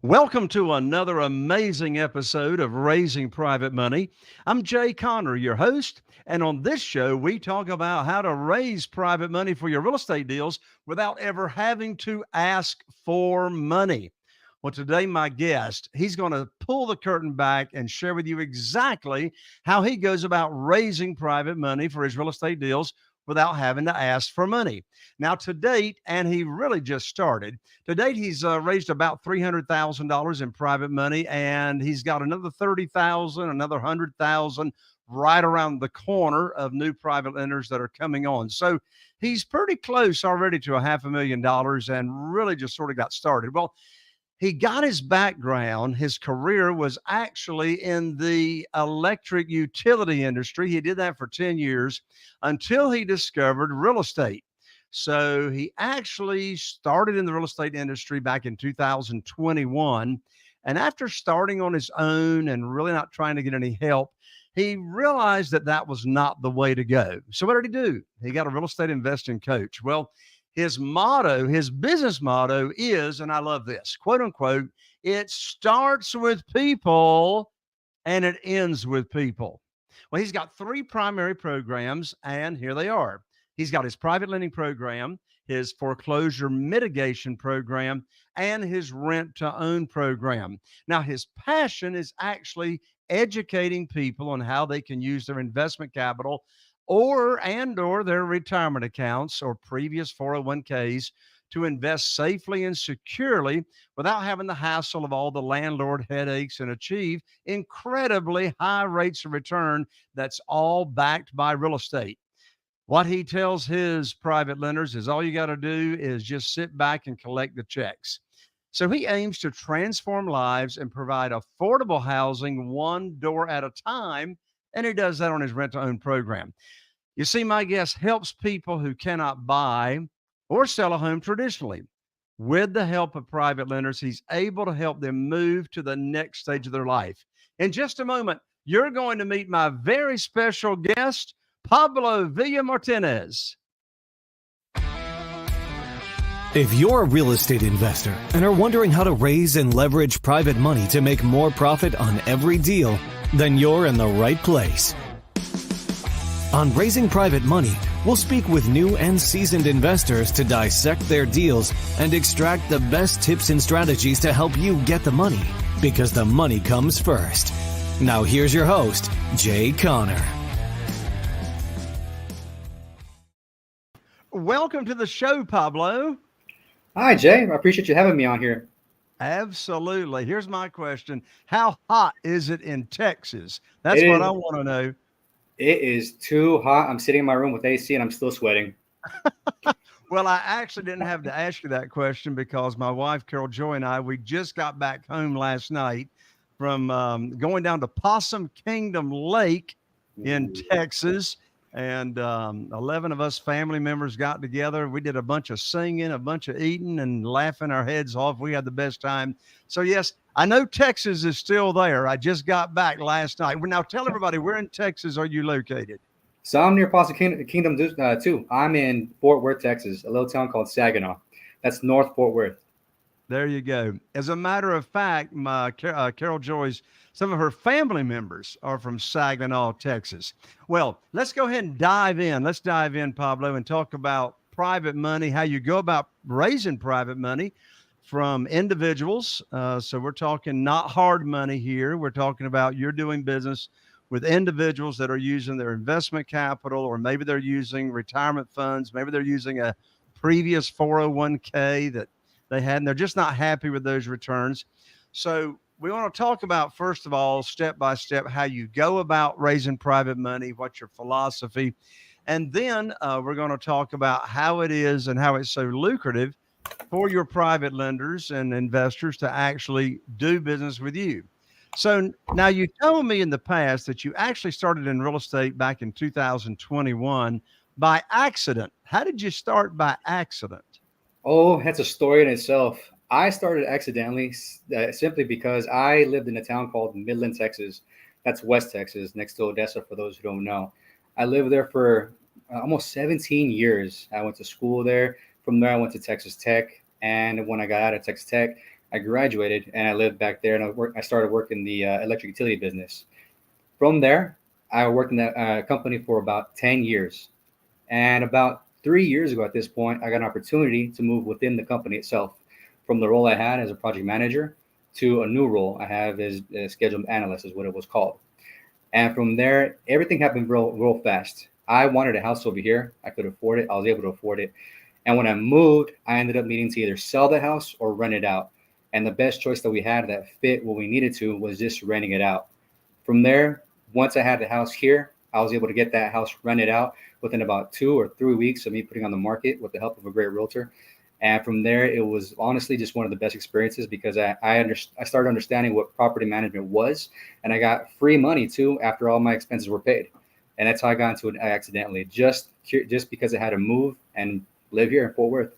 Welcome to another amazing episode of Raising Private Money. I'm Jay Conner, your host, and on this show, we talk about how to raise private money for your real estate deals without ever having to ask for money. Well, today, my guest, he's going to pull the curtain back and share with you exactly how he goes about raising private money for his real estate deals without having to ask for money. Now, to date, and he really just started, to date, he's raised about $300,000 in private money, and he's got another 30,000, another 100,000 right around the corner of new private lenders that are coming on. So he's pretty close already to $500,000 and really just sort of got started. Well, he got his background, his career was actually in the electric utility industry. He did that for 10 years until he discovered real estate. So he actually started in the real estate industry back in 2021. And after starting on his own and really not trying to get any help, he realized that that was not the way to go. So what did he do? He got a real estate investing coach. Well, his motto, his business motto is, and I love this, quote unquote, it starts with people and it ends with people. Well, he's got three primary programs, and here they are. He's got his private lending program, his foreclosure mitigation program, and his rent to own program. Now, his passion is actually educating people on how they can use their investment capital or their retirement accounts or previous 401ks to invest safely and securely without having the hassle of all the landlord headaches and achieve incredibly high rates of return that's all backed by real estate. What he tells his private lenders is all you got to do is just sit back and collect the checks. So he aims to transform lives and provide affordable housing one door at a time. And he does that on his rent to own program. You see, my guest helps people who cannot buy or sell a home traditionally. With the help of private lenders, he's able to help them move to the next stage of their life. In just a moment, you're going to meet my very special guest, Pablo Villa-Martinez. If you're a real estate investor and are wondering how to raise and leverage private money to make more profit on every deal, then you're in the right place. On Raising Private Money, we'll speak with new and seasoned investors to dissect their deals and extract the best tips and strategies to help you get the money, because the money comes first. Now here's your host, Jay Conner. Welcome to the show, Pablo. Hi, Jay. I appreciate you having me on here. Absolutely. Here's my question. How hot is it in Texas? That's what I want to know. It is too hot. I'm sitting in my room with AC and I'm still sweating. Well, I actually didn't have to ask you that question because my wife, Carol Joy, and we just got back home last night from going down to Possum Kingdom Lake in Texas. And 11 of us family members got together. We did a bunch of singing, a bunch of eating and laughing our heads off. We had the best time. So, yes, I know Texas is still there. I just got back last night. Now, tell everybody, where in Texas are you located? So I'm near Possum Kingdom too. I'm in Fort Worth, Texas, a little town called Saginaw. That's North Fort Worth. There you go. As a matter of fact, my Carol Joy's, some of her family members are from Saginaw, Texas. Well, let's go ahead and dive in. Let's dive in, Pablo, and talk about private money, how you go about raising private money from individuals. So we're talking not hard money here. We're talking about you're doing business with individuals that are using their investment capital, or maybe they're using retirement funds. Maybe they're using a previous 401k that they had, and they're just not happy with those returns. So we want to talk about, first of all, step by step, how you go about raising private money, what's your philosophy. And then we're going to talk about how it is and how it's so lucrative for your private lenders and investors to actually do business with you. So now you told me in the past that you actually started in real estate back in 2021 by accident. How did you start by accident? Oh, that's a story in itself. I started accidentally simply because I lived in a town called Midland, Texas. That's West Texas, next to Odessa, for those who don't know. I lived there for almost 17 years. I went to school there. From there, I went to Texas Tech. And when I got out of Texas Tech, I graduated and I lived back there, and I started working the electric utility business. From there, I worked in that company for about 10 years. And about 3 years ago at this point, I got an opportunity to move within the company itself from the role I had as a project manager to a new role I have as a scheduled analyst, is what it was called. And from there, everything happened real fast. I wanted a house over here. I could afford it. I was able to afford it. And when I moved, I ended up needing to either sell the house or rent it out. And the best choice that we had that fit what we needed to was just renting it out. From there, once I had the house here, I was able to get that house rented out within about 2 or 3 weeks of me putting on the market with the help of a great realtor. And from there, it was honestly just one of the best experiences because I started understanding what property management was, and I got free money too after all my expenses were paid. And that's how I got into it accidentally, just because I had to move and live here in Fort Worth.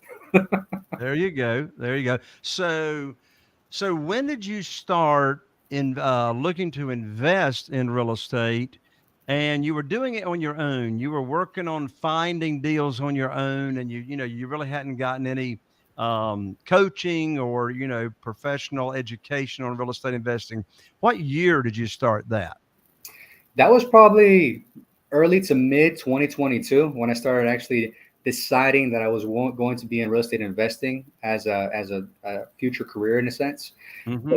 There you go. There you go. So when did you start in looking to invest in real estate? And you were doing it on your own. You were working on finding deals on your own, and you really hadn't gotten any coaching or professional education on real estate investing. What year did you start that? That was probably early to mid 2022 when I started actually deciding that I was going to be in real estate investing as a future career in a sense. Hmm.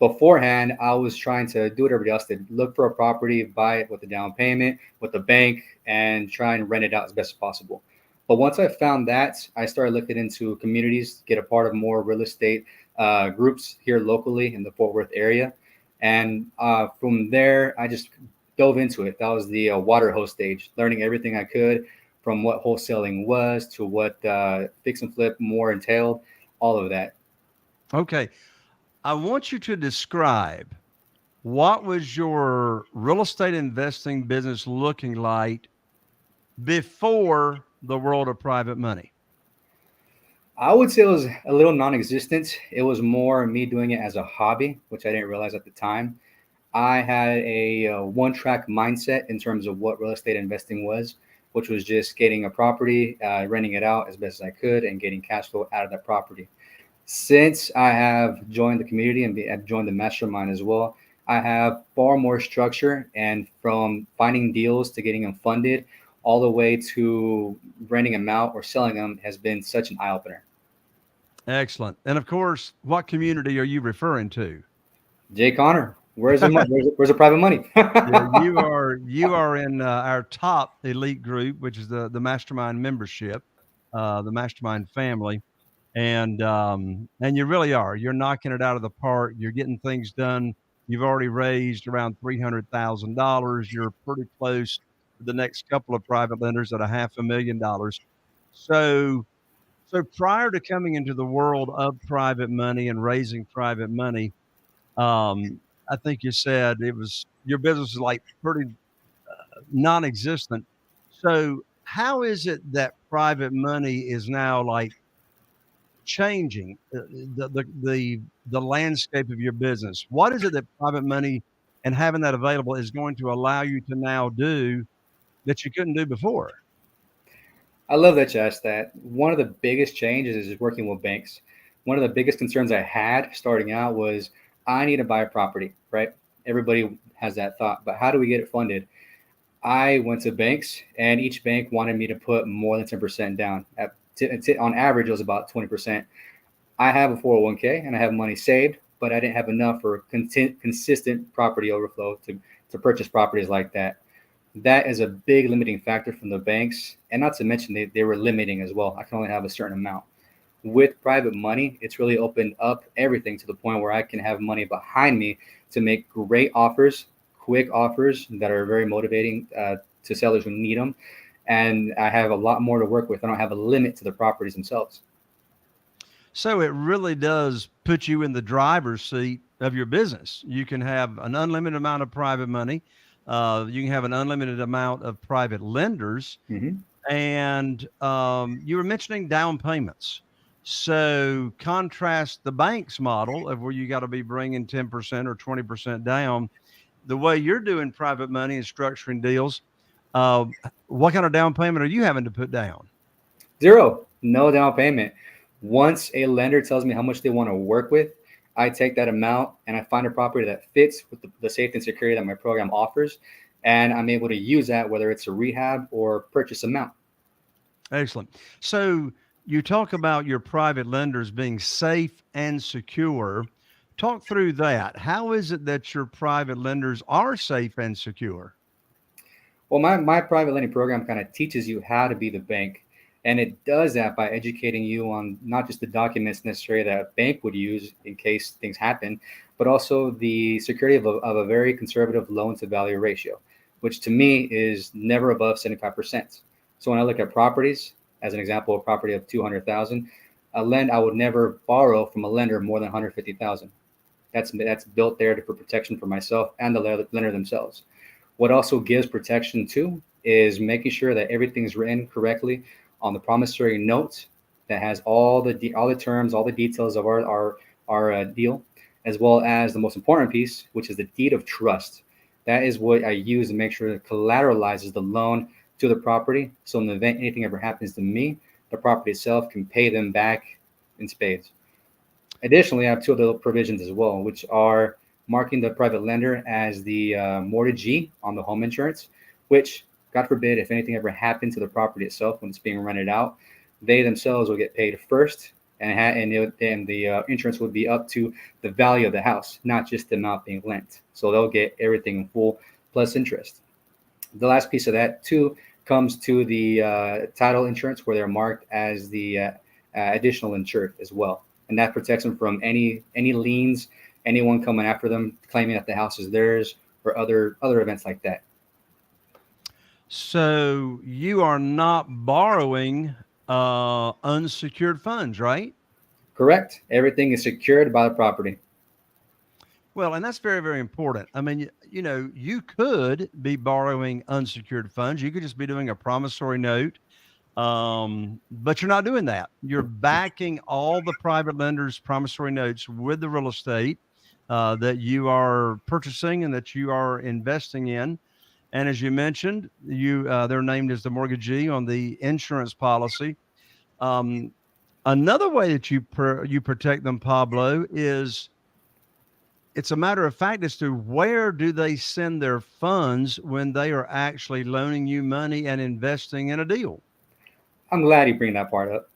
Beforehand, I was trying to do what everybody else did: look for a property, buy it with a down payment, with the bank, and try and rent it out as best as possible. But once I found that, I started looking into communities, get a part of more real estate groups here locally in the Fort Worth area, and from there, I just dove into it. That was the water hose stage, learning everything I could from what wholesaling was to what fix and flip more entailed, all of that. Okay. I want you to describe what was your real estate investing business looking like before the world of private money. I would say it was a little non-existent. It was more me doing it as a hobby, which I didn't realize at the time. I had a one-track mindset in terms of what real estate investing was, which was just getting a property, renting it out as best as I could, and getting cash flow out of that property. Since I have joined the community and I've joined the mastermind as well, I have far more structure. And from finding deals to getting them funded, all the way to renting them out or selling them, has been such an eye opener. Excellent. And of course, what community are you referring to? Jay Conner, where's the money? Where's the private money? Yeah, you are in our top elite group, which is the mastermind membership, the mastermind family, and you really are. You're knocking it out of the park. You're getting things done. You've already raised around $300,000. You're pretty close to the next couple of private lenders at $500,000. So, so prior to coming into the world of private money and raising private money, I think you said it was your business is like pretty non-existent. So how is it that private money is now like changing the landscape of your business? What is it that private money and having that available is going to allow you to now do that you couldn't do before? I love that you asked that. One of the biggest changes is working with banks. One of the biggest concerns I had starting out was I need to buy a property, right? Everybody has that thought, but how do we get it funded? I went to banks, and each bank wanted me to put more than 10% down. On average, it was about 20%. I have a 401k and I have money saved, but I didn't have enough for consistent property overflow to purchase properties like that. That is a big limiting factor from the banks. And not to mention, they were limiting as well. I can only have a certain amount. With private money, it's really opened up everything to the point where I can have money behind me to make great offers, quick offers that are very motivating to sellers who need them. And I have a lot more to work with. I don't have a limit to the properties themselves. So it really does put you in the driver's seat of your business. You can have an unlimited amount of private money. You can have an unlimited amount of private lenders. Hmm. And you were mentioning down payments. So contrast the bank's model of where you got to be bringing 10% or 20% down. The way you're doing private money and structuring deals, uh, what kind of down payment are you having to put down? Zero, no down payment. Once a lender tells me how much they want to work with, I take that amount and I find a property that fits with the safety and security that my program offers, and I'm able to use that, whether it's a rehab or purchase amount. Excellent. So you talk about your private lenders being safe and secure. Talk through that. How is it that your private lenders are safe and secure? Well, my private lending program kind of teaches you how to be the bank. And it does that by educating you on not just the documents necessary that a bank would use in case things happen, but also the security of a very conservative loan to value ratio, which to me is never above 75%. So when I look at properties, as an example, a property of 200,000, I would never borrow from a lender more than 150,000. That's built there for protection for myself and the lender themselves. What also gives protection too is making sure that everything's written correctly on the promissory note that has all the terms, all the details of our deal, as well as the most important piece, which is the deed of trust. That is what I use to make sure it collateralizes the loan to the property. So in the event anything ever happens to me, the property itself can pay them back in spades. Additionally, I have two other provisions as well, which are marking the private lender as the mortgagee on the home insurance, which, God forbid, if anything ever happened to the property itself when it's being rented out, they themselves will get paid first, and the insurance would be up to the value of the house, not just the amount being lent. So they'll get everything in full plus interest. The last piece of that too comes to the title insurance, where they're marked as the additional insured as well, and that protects them from any liens, anyone coming after them claiming that the house is theirs, or other events like that. So you are not borrowing unsecured funds, right? Correct. Everything is secured by the property. Well, and that's very, very important. I mean, you could be borrowing unsecured funds. You could just be doing a promissory note, but you're not doing that. You're backing all the private lenders' promissory notes with the real estate that you are purchasing and that you are investing in. And as you mentioned, they're named as the mortgagee on the insurance policy. Um, Another way that you protect them, Pablo, is it's a matter of fact as to where do they send their funds when they are actually loaning you money and investing in a deal. I'm glad you bring that part up.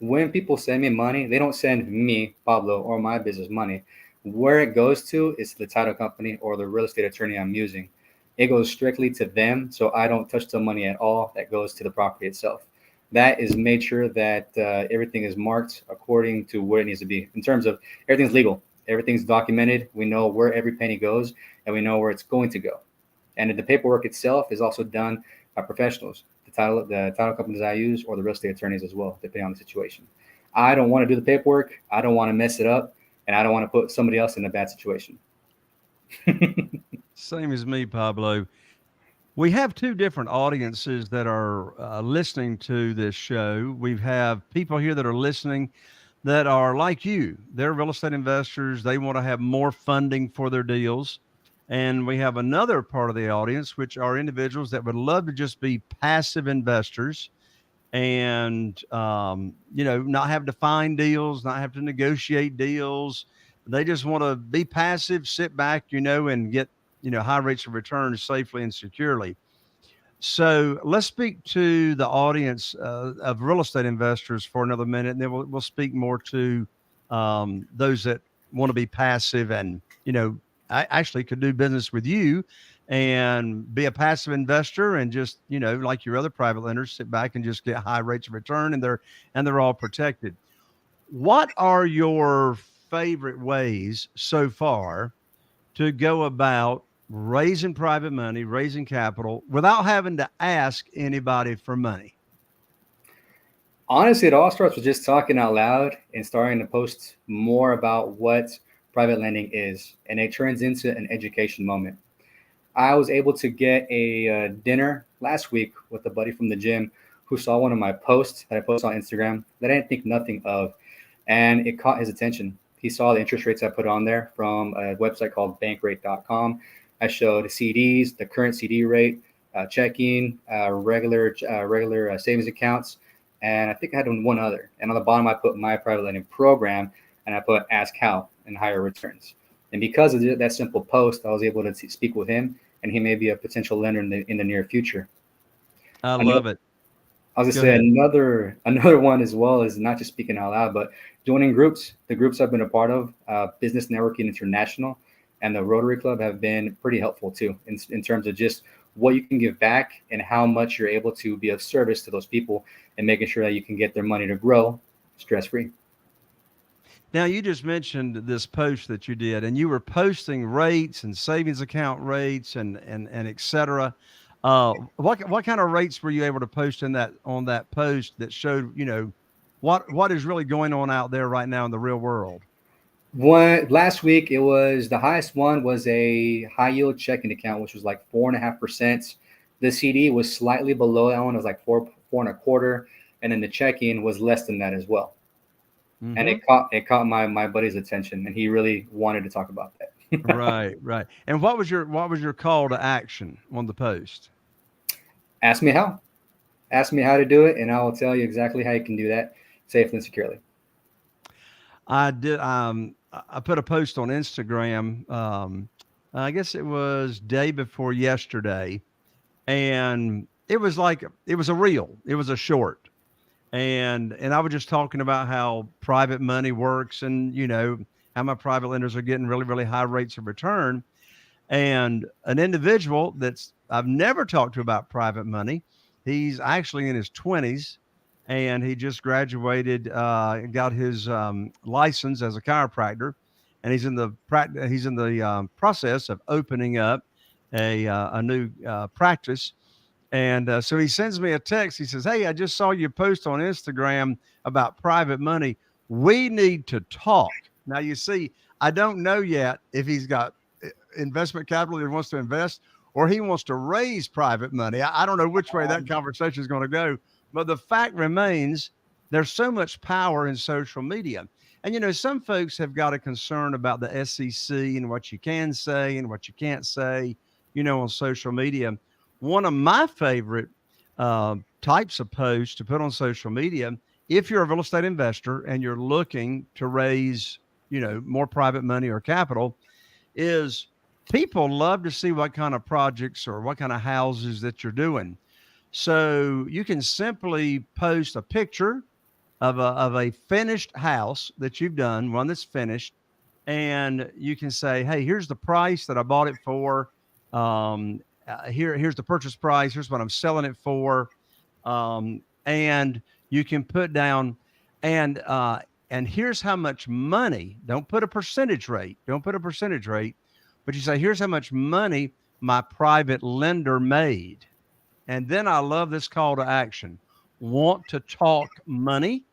When people send me money, they don't send me, Pablo, or my business money. Where it goes to is the title company or the real estate attorney I'm using. It goes strictly to them, so I don't touch the money at all. That goes to the property itself. That is made sure that everything is marked according to where it needs to be. In terms of everything's legal, everything's documented. We know where every penny goes, and we know where it's going to go. And the paperwork itself is also done by professionals, the title companies I use, or the real estate attorneys as well, depending on the situation. I don't want to do the paperwork. I don't want to mess it up, and I don't want to put somebody else in a bad situation. Same as me, Pablo. We have two different audiences that are listening to this show. We have people here that are listening that are like you. They're real estate investors. They want to have more funding for their deals. And we have another part of the audience, which are individuals that would love to just be passive investors and, not have to find deals, not have to negotiate deals. They just want to be passive, sit back, and get, high rates of return safely and securely. So let's speak to the audience of real estate investors for another minute, and then we'll speak more to those that want to be passive and I actually could do business with you and be a passive investor and just like your other private lenders, sit back and just get high rates of return, and they're all protected. What are your favorite ways so far to go about raising private money, raising capital without having to ask anybody for money? Honestly, it all starts with just talking out loud and starting to post more about what private lending is, and it turns into an education moment. I was able to get a dinner last week with a buddy from the gym who saw one of my posts that I post on Instagram that I didn't think nothing of, and it caught his attention. He saw the interest rates I put on there from a website called bankrate.com. I showed CDs, the current CD rate, checking, regular savings accounts, and I think I had one other. And on the bottom, I put my private lending program, and I put ask how and higher returns. And because of that simple post, I was able to speak with him, and he may be a potential lender in the near future. I love it. I was gonna say another one as well is not just speaking out loud, but joining groups. The groups I've been a part of, Business Networking International and the Rotary Club, have been pretty helpful too in terms of just what you can give back and how much you're able to be of service to those people and making sure that you can get their money to grow stress-free. Now, you just mentioned this post that you did, and you were posting rates and savings account rates and et cetera. What kind of rates were you able to post on that post that showed, what is really going on out there right now in the real world? Last week, it was the highest one was a high yield checking account, which was like 4.5%. The CD was slightly below that one. It was like 4.25%, and then the checking was less than that as well. Mm-hmm. And it caught my buddy's attention, and he really wanted to talk about that. Right. And what was your call to action on the post? Ask me how. Ask me how to do it, and I will tell you exactly how you can do that safely and securely. I did. I put a post on Instagram. I guess it was day before yesterday, and it was a reel. It was a short, and I was just talking about how private money works, and how my private lenders are getting really, really high rates of return. And an individual I've never talked to about private money. He's actually in his 20s. And he just graduated, got his license as a chiropractor, and he's in the process of opening up a new practice. And so he sends me a text. He says, "Hey, I just saw you post on Instagram about private money. We need to talk." Now, you see, I don't know yet if he's got investment capital that he wants to invest, or he wants to raise private money. I don't know which way that conversation is going to go. But the fact remains, there's so much power in social media. And, some folks have got a concern about the SEC and what you can say and what you can't say, on social media. One of my favorite types of posts to put on social media, if you're a real estate investor and you're looking to raise, more private money or capital, is people love to see what kind of projects or what kind of houses that you're doing. So you can simply post a picture of a finished house that you've done, one that's finished, and you can say, "Hey, here's the price that I bought it for. Here's the purchase price. Here's what I'm selling it for." And you can put down, and here's how much money. Don't put a percentage rate. But you say, "Here's how much money my private lender made." And then I love this call to action. Want to talk money? ?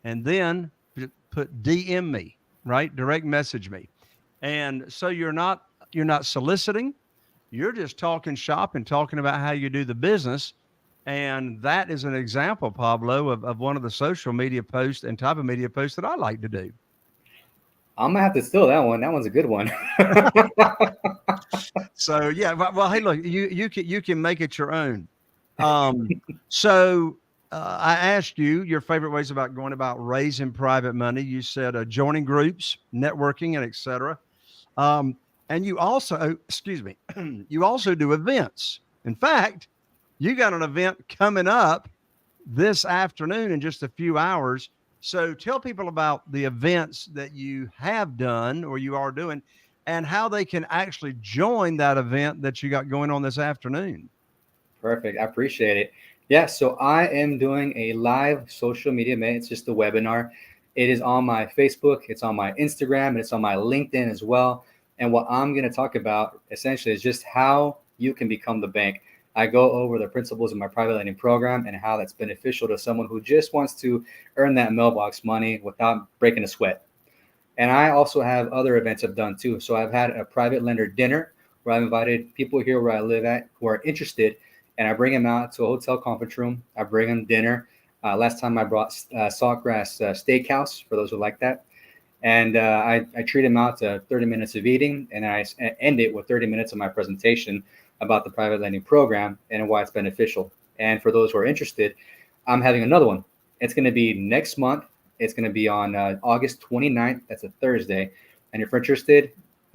And then put DM me, right? Direct message me. And so you're not soliciting. You're just talking shop and talking about how you do the business. And that is an example, Pablo, of one of the social media posts and type of media posts that I like to do. I'm gonna have to steal that one. That one's a good one. So yeah, well, hey, look, you can make it your own. So I asked you your favorite ways about going about raising private money. You said joining groups, networking, and etc. And you also, you also do events. In fact, you got an event coming up this afternoon in just a few hours. So tell people about the events that you have done or you are doing and how they can actually join that event that you got going on this afternoon. Perfect. I appreciate it. Yeah. So I am doing a live social media event. It's just a webinar. It is on my Facebook. It's on my Instagram, and it's on my LinkedIn as well. And what I'm going to talk about essentially is just how you can become the bank. I go over the principles of my private lending program and how that's beneficial to someone who just wants to earn that mailbox money without breaking a sweat. And I also have other events I've done too. So I've had a private lender dinner where I've invited people here where I live at who are interested, and I bring them out to a hotel conference room. I bring them dinner. Last time I brought Saltgrass Steakhouse for those who like that. And I treat them out to 30 minutes of eating, and I end it with 30 minutes of my presentation about the private lending program and why it's beneficial. And for those who are interested, I'm having another one. It's going to be next month, It's going to be on August 29th. That's a Thursday. And if you're interested,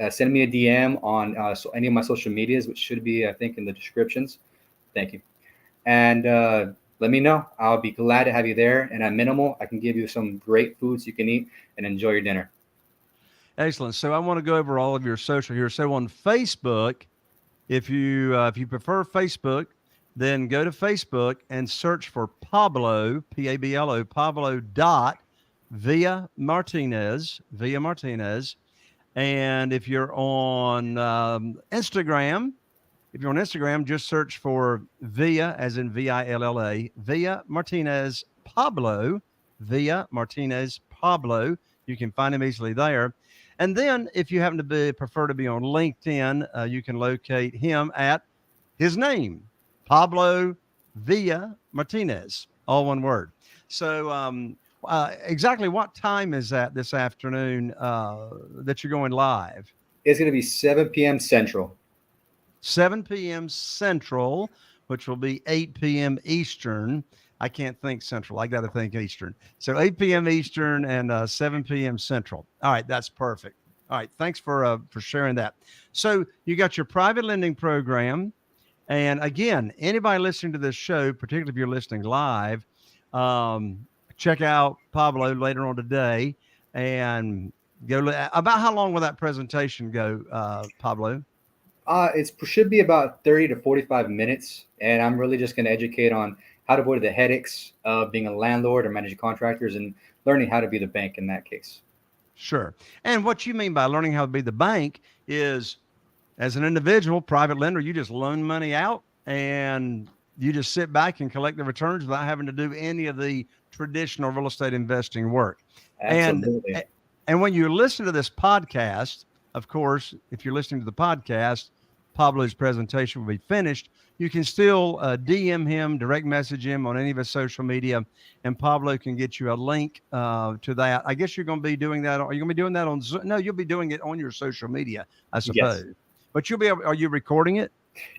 send me a DM on any of my social medias, which should be, I think, in the descriptions. Thank you. And let me know. I'll be glad to have you there. And at minimal, I can give you some great foods you can eat and enjoy your dinner. Excellent. So I want to go over all of your social here. So on Facebook, if you prefer Facebook, then go to Facebook and search for Pablo, Pablo, Pablo dot Villa-Martinez. And if you're on Instagram, just search for Villa, as in Villa, Villa-Martinez Pablo, Villa-Martinez Pablo. You can find him easily there. And then if you happen to prefer to be on LinkedIn, you can locate him at his name, Pablo Villa-Martinez, all one word. So exactly what time is that this afternoon that you're going live? It's going to be 7 p.m. Central. 7 p.m. Central, which will be 8 p.m. Eastern. I can't think Central. I got to think Eastern. So 8 p.m. Eastern and 7 p.m. Central. All right, that's perfect. All right, thanks for sharing that. So you got your private lending program. And again, anybody listening to this show, particularly if you're listening live, check out Pablo later on today and go. About how long will that presentation go, Pablo? It should be about 30 to 45 minutes. And I'm really just going to educate on how to avoid the headaches of being a landlord or managing contractors and learning how to be the bank in that case. Sure. And what you mean by learning how to be the bank is, as an individual private lender, you just loan money out and you just sit back and collect the returns without having to do any of the traditional real estate investing work. Absolutely. And when you listen to this podcast, of course, if you're listening to the podcast, Pablo's presentation will be finished. You can still DM him, direct message him on any of his social media, and Pablo can get you a link to that. I guess you're going to be doing that. Are you going to be doing that on Zoom? No, you'll be doing it on your social media, I suppose. Yes. But you'll be able, are you recording it?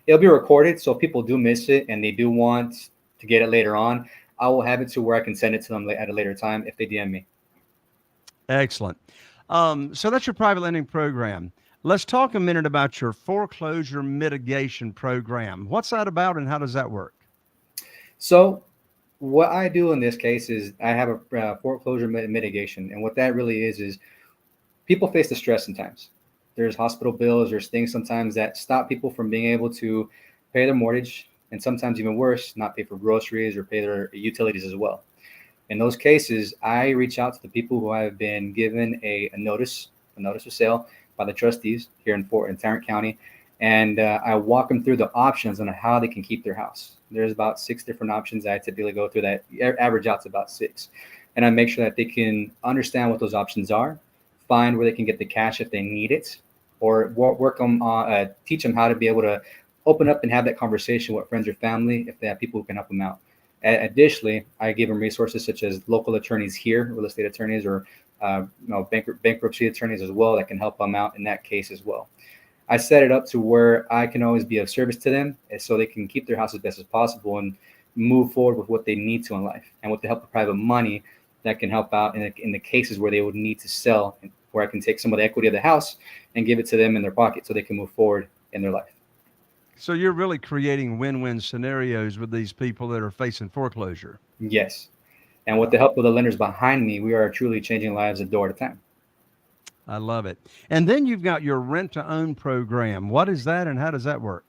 It'll be recorded, so if people do miss it and they do want to get it later on, I will have it to where I can send it to them at a later time if they DM me. Excellent. So that's your private lending program. Let's talk a minute about your foreclosure mitigation program. What's that about and how does that work? So what I do in this case is I have a foreclosure mitigation. And what that really is people face the stress sometimes. There's hospital bills, there's things sometimes that stop people from being able to pay their mortgage, and sometimes even worse, not pay for groceries or pay their utilities as well. In those cases, I reach out to the people who have been given a notice of sale by the trustees here in Tarrant County, and I walk them through the options on how they can keep their house. There's about 6 different options I typically go through that average out to about 6. And I make sure that they can understand what those options are, find where they can get the cash if they need it, or work on teach them how to be able to open up and have that conversation with friends or family if they have people who can help them out. Additionally, I give them resources such as local attorneys here, real estate attorneys, or bankruptcy attorneys as well that can help them out in that case as well. I set it up to where I can always be of service to them so they can keep their house as best as possible and move forward with what they need to in life. And with the help of private money, that can help out in the cases where they would need to sell, where I can take some of the equity of the house and give it to them in their pocket so they can move forward in their life. So you're really creating win-win scenarios with these people that are facing foreclosure. Yes. And with the help of the lenders behind me, we are truly changing lives a door at a time. I love it. And then you've got your rent-to-own program. What is that and how does that work?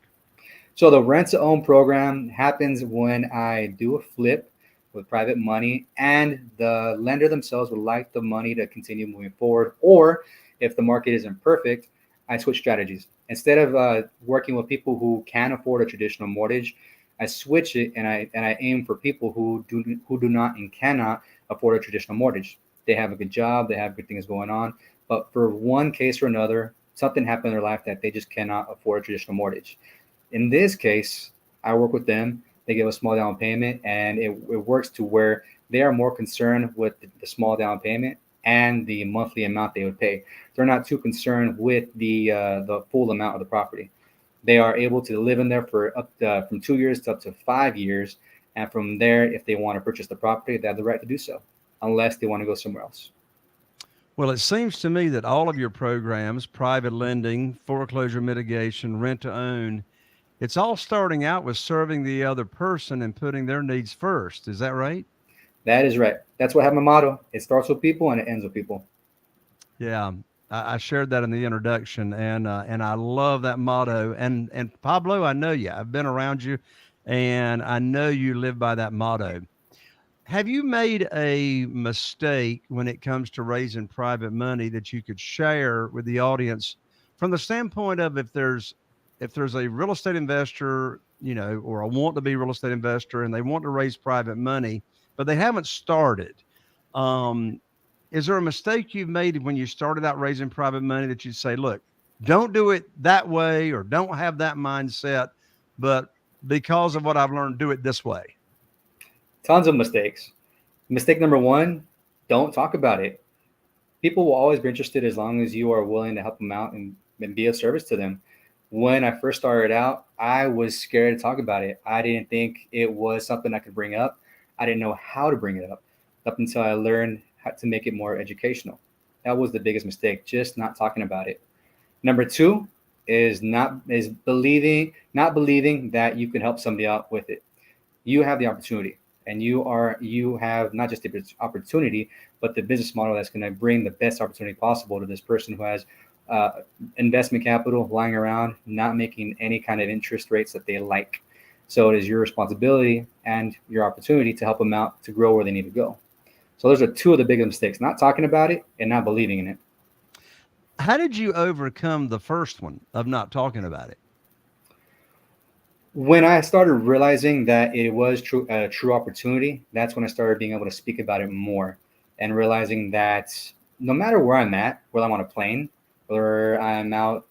So the rent-to-own program happens when I do a flip with private money and the lender themselves would like the money to continue moving forward. Or if the market isn't perfect, I switch strategies. Instead of working with people who can afford a traditional mortgage, I switch it and I aim for people who do not and cannot afford a traditional mortgage. They have a good job, they have good things going on, but for one case or another, something happened in their life that they just cannot afford a traditional mortgage. In this case, I work with them. They give a small down payment, and it works to where they are more concerned with the small down payment and the monthly amount they would pay. They're not too concerned with the full amount of the property. They are able to live in there for from 2 years to up to 5 years. And from there, if they want to purchase the property, they have the right to do so. unless they want to go somewhere else. Well, it seems to me that all of your programs, private lending, foreclosure mitigation, rent to own, it's all starting out with serving the other person and putting their needs first. Is that right? That is right. That's what I have my motto. It starts with people and it ends with people. Yeah, I shared that in the introduction, and I love that motto. And Pablo, I know you. I've been around you, and I know you live by that motto. Have you made a mistake when it comes to raising private money that you could share with the audience from the standpoint of if there's a real estate investor, or a want to be real estate investor and they want to raise private money, but they haven't started? Is there a mistake you've made when you started out raising private money that you'd say, look, don't do it that way or don't have that mindset, but because of what I've learned, do it this way? Tons of mistakes. Mistake number one, don't talk about it. People will always be interested as long as you are willing to help them out and be of service to them. When I first started out, I was scared to talk about it. I didn't think it was something I could bring up. I didn't know how to bring it up until I learned how to make it more educational. That was the biggest mistake, just not talking about it. Number two is not believing that you can help somebody out with it. You have the opportunity, and you have not just the opportunity, but the business model that's going to bring the best opportunity possible to this person who has investment capital lying around, not making any kind of interest rates that they like. So it is your responsibility and your opportunity to help them out to grow where they need to go. So those are two of the biggest mistakes, not talking about it and not believing in it. How did you overcome the first one of not talking about it? When I started realizing that it was a true opportunity, that's when I started being able to speak about it more and realizing that no matter where I'm at, whether I'm on a plane, whether I'm out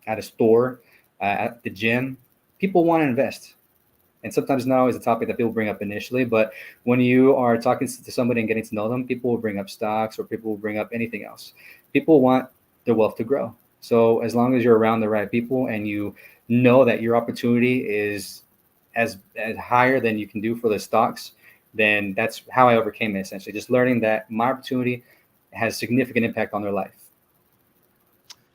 at a store, at the gym, people want to invest. And sometimes it's not always a topic that people bring up initially, but when you are talking to somebody and getting to know them, people will bring up stocks or people will bring up anything else. People want their wealth to grow. So as long as you're around the right people and you know that your opportunity is as higher than you can do for the stocks, then that's how I overcame it, essentially. Just learning that my opportunity has significant impact on their life.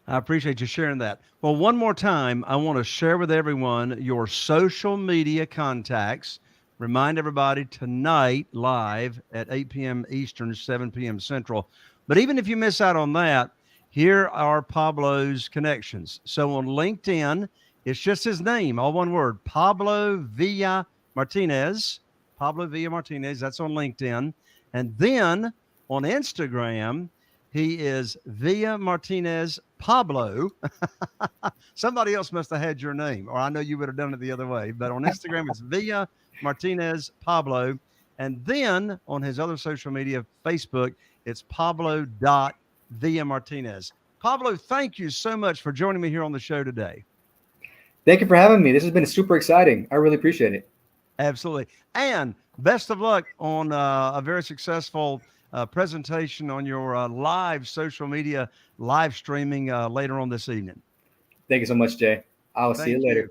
I appreciate you sharing that. Well, one more time, I want to share with everyone your social media contacts. Remind everybody tonight live at 8 p.m. Eastern, 7 p.m. Central. But even if you miss out on that, here are Pablo's connections. So on LinkedIn, it's just his name, all one word, Pablo Villa-Martinez. Pablo Villa-Martinez, that's on LinkedIn. And then on Instagram, he is Villa-Martinez Pablo. Somebody else must have had your name, or I know you would have done it the other way. But on Instagram, it's Villa-Martinez Pablo. And then on his other social media, Facebook, it's Pablo.Villa-Martinez. Pablo, thank you so much for joining me here on the show today. Thank you for having me. This has been super exciting. I really appreciate it. Absolutely. And best of luck on a very successful presentation on your live social media live streaming later on this evening. Thank you so much, Jay. I'll see you later.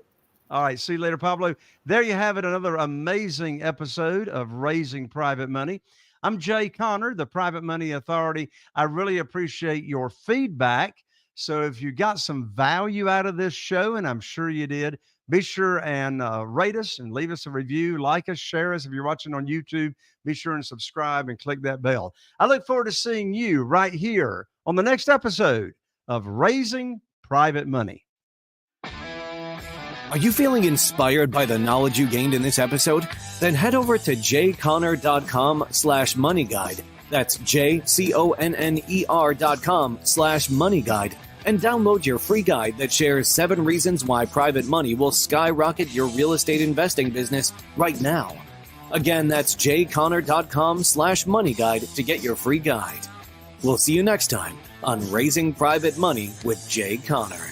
All right. See you later, Pablo. There you have it. Another amazing episode of Raising Private Money. I'm Jay Conner, the Private Money Authority. I really appreciate your feedback. So if you got some value out of this show, and I'm sure you did, be sure and rate us and leave us a review, like us, share us. If you're watching on YouTube, be sure and subscribe and click that bell. I look forward to seeing you right here on the next episode of Raising Private Money. Are you feeling inspired by the knowledge you gained in this episode? Then head over to jayconner.com/moneyguide. That's jayconner.com/moneyguide. And download your free guide that shares 7 reasons why private money will skyrocket your real estate investing business right now. Again, that's jayconner.com/moneyguide to get your free guide. We'll see you next time on Raising Private Money with Jay Conner.